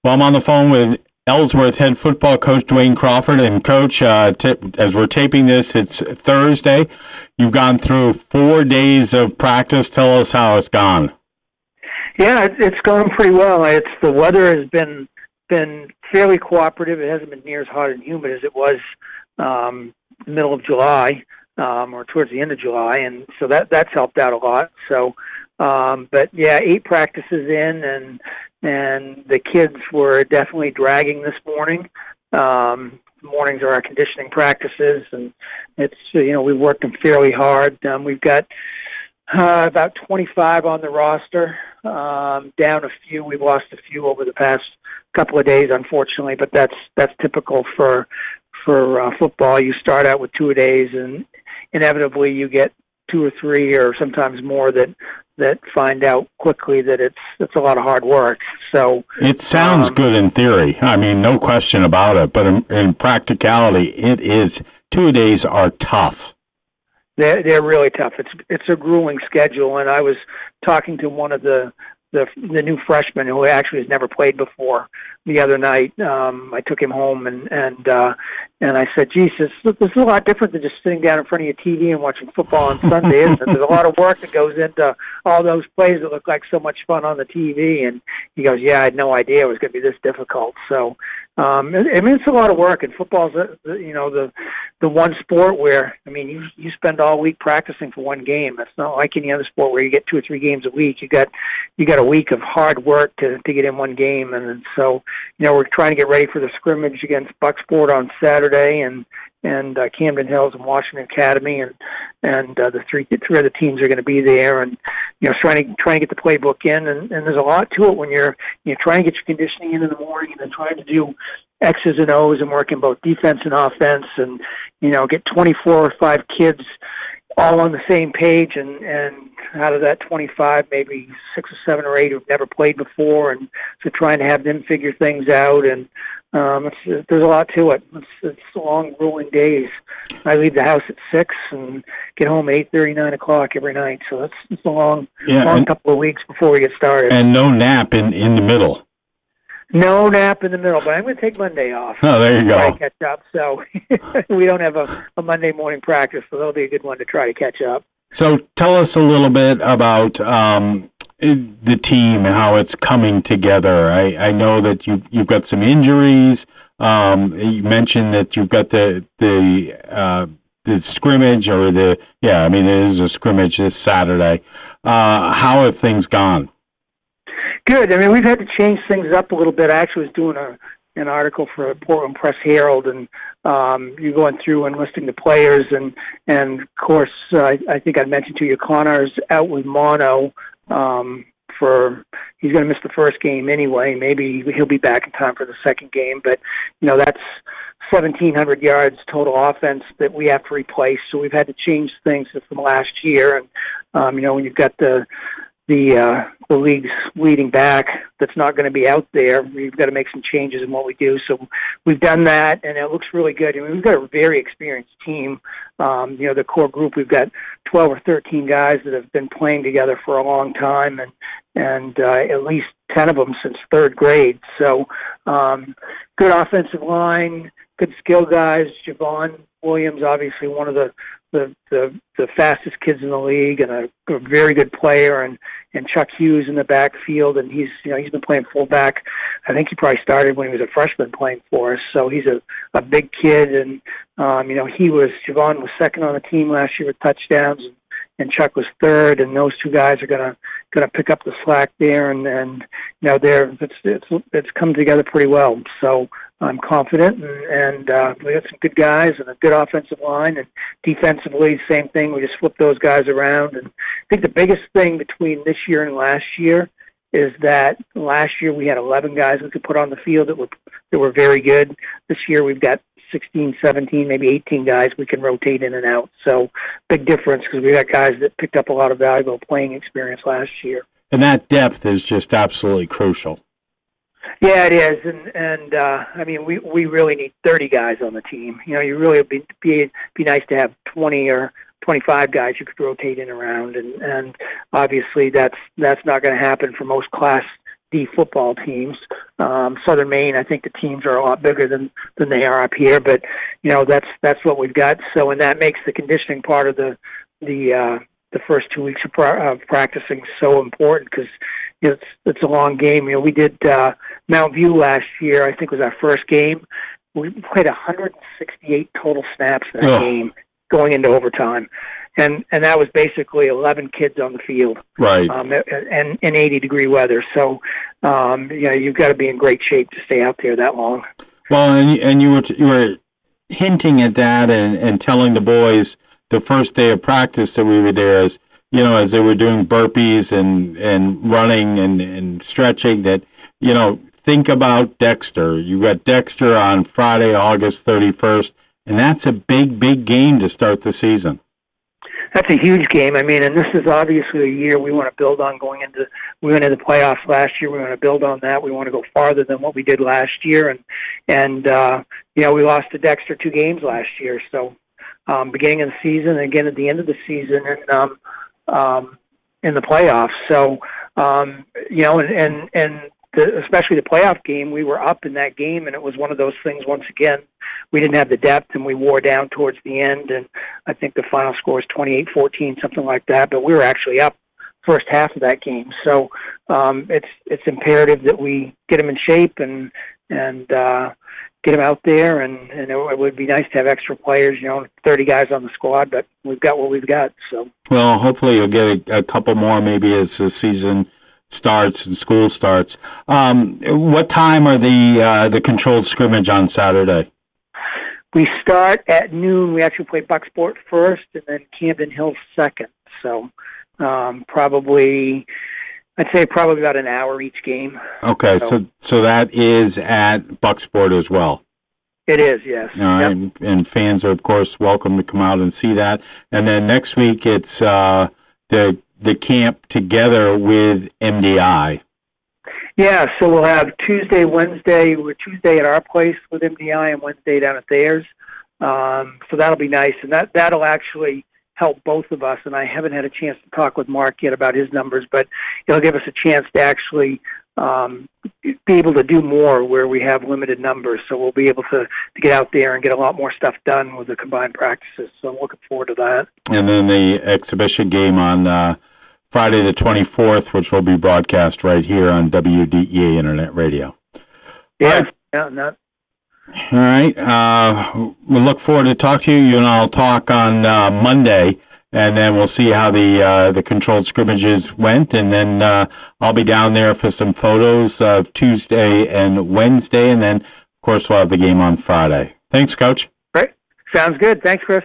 Well, I'm on the phone with Ellsworth head football coach Duane Crawford. And, Coach, as we're taping this, it's Thursday. You've gone through 4 days of practice. Tell us how it's gone. Yeah, it's gone pretty well. The weather has been fairly cooperative. It hasn't been near as hot and humid as it was middle of July or towards the end of July, and so that's helped out a lot. So, but yeah, 8 practices in, and the kids were definitely dragging this morning. Mornings are our conditioning practices, and it's we've worked them fairly hard. We've got about 25 on the roster. Down a few. We've lost a few over the past couple of days, unfortunately, but that's typical for football. You start out with 2 days, and inevitably you get 2 or 3, or sometimes more that find out quickly that it's a lot of hard work. So it sounds good in theory. I mean, no question about it. But in practicality, it is. 2 days are tough. They're really tough. It's a grueling schedule, and I was talking to one of the new freshmen who actually has never played before the other night. I took him home and I said, Jesus, this is a lot different than just sitting down in front of your TV and watching football on Sunday, isn't it? There's a lot of work that goes into all those plays that look like so much fun on the TV. And he goes, yeah, I had no idea it was going to be this difficult. So, I mean, it's a lot of work, and football's the one sport where, I mean, you spend all week practicing for one game. It's not like any other sport where you get 2 or 3 games a week. You got a week of hard work to get in one game, and so we're trying to get ready for the scrimmage against Bucksport on Saturday, and Camden Hills and Washington Academy, and the three other teams are going to be there, and trying to get the playbook in, and there's a lot to it when you're trying to get your conditioning in the morning, and then trying to do X's and O's and working both defense and offense, and get 24 or 5 kids all on the same page, and out of that 25, maybe 6 or 7 or 8 who've never played before, and so trying to have them figure things out, and there's a lot to it. It's long, grueling days. I leave the house at 6 and get home at 8:30, 9 o'clock every night, so it's a long couple of weeks before we get started. And no nap in the middle. No nap in the middle, but I'm going to take Monday off. Oh, there you go. Try to catch up. So we don't have a Monday morning practice, so that'll be a good one to try to catch up. So tell us a little bit about the team and how it's coming together. I know that you've got some injuries. You mentioned that you've got the scrimmage, or it is a scrimmage this Saturday. How have things gone? Good. I mean, we've had to change things up a little bit. I actually was doing an article for Portland Press Herald, and you're going through and listing the players, and of course, I think I mentioned to you, Connor's out with mono. He's going to miss the first game anyway. Maybe he'll be back in time for the second game, but that's 1,700 yards total offense that we have to replace. So we've had to change things from last year, and when you've got the league's leading back that's not going to be out there, we've got to make some changes in what we do. So we've done that, and it looks really good. I mean, we've got a very experienced team. The core group, we've got 12 or 13 guys that have been playing together for a long time, and at least 10 of them since 3rd grade. So good offensive line, good skill guys. Javon Williams, obviously one of the fastest kids in the league, and a very good player, and Chuck Hughes in the backfield, and he's been playing fullback. I think he probably started when he was a freshman playing for us, so he's a big kid, and Javon was 2nd on the team last year with touchdowns, and Chuck was 3rd, and those 2 guys are gonna pick up the slack there, and it's come together pretty well. So I'm confident, and we got some good guys and a good offensive line, and defensively, same thing. We just flip those guys around, and I think the biggest thing between this year and last year is that last year we had 11 guys we could put on the field that were very good. This year we've got 16, 17, maybe 18 guys we can rotate in and out. So big difference, because we got guys that picked up a lot of valuable playing experience last year. And that depth is just absolutely crucial. Yeah, it is, and I mean, we really need 30 guys on the team. You really would be nice to have 20 or 25 guys you could rotate in around, and obviously that's not going to happen for most Class D football teams. Southern Maine, I think the teams are a lot bigger than they are up here, but that's what we've got. So, and that makes the conditioning part of the first 2 weeks of practicing so important, because it's a long game. We did Mount View last year. I think was our first game. We played 168 total snaps in that game, going into overtime, and that was basically 11 kids on the field, right? And in 80-degree weather. So, you've got to be in great shape to stay out there that long. Well, and you were hinting at that and telling the boys the first day of practice that we were there, as they were doing burpees and running and stretching, that think about Dexter. You got Dexter on Friday, August 31st. And that's a big, big game to start the season. That's a huge game. I mean, and this is obviously a year we want to build on going into. We went into the playoffs last year. We want to build on that. We want to go farther than what we did last year. And we lost to Dexter 2 games last year. So, beginning of the season, and again at the end of the season, and in the playoffs. So, especially the playoff game, we were up in that game, and it was one of those things. Once again, we didn't have the depth, and we wore down towards the end, and I think the final score is 28-14, something like that, but we were actually up first half of that game. So it's imperative that we get them in shape and get them out there, and it would be nice to have extra players, 30 guys on the squad, but we've got what we've got. So, well, hopefully you'll get a couple more maybe as the season starts and school starts. What time are the controlled scrimmage on Saturday? We start at noon. We actually play Bucksport first, and then Camden Hill second. So probably about an hour each game. Okay, so that is at Bucksport as well. It is, yes. All right, yep. And fans are of course welcome to come out and see that. And then next week it's the camp together with MDI. Yeah, so we'll have Tuesday, Wednesday. We're Tuesday at our place with MDI and Wednesday down at theirs. So that'll be nice, and that'll actually help both of us. And I haven't had a chance to talk with Mark yet about his numbers, but it'll give us a chance to actually be able to do more where we have limited numbers. So we'll be able to get out there and get a lot more stuff done with the combined practices. So I'm looking forward to that. And then the exhibition game on Friday the 24th, which will be broadcast right here on WDEA Internet Radio. Yeah. All right. We'll look forward to talk to you. You and I'll talk on Monday, and then we'll see how the controlled scrimmages went, and then I'll be down there for some photos of Tuesday and Wednesday, and then, of course, we'll have the game on Friday. Thanks, Coach. Great. Sounds good. Thanks, Chris.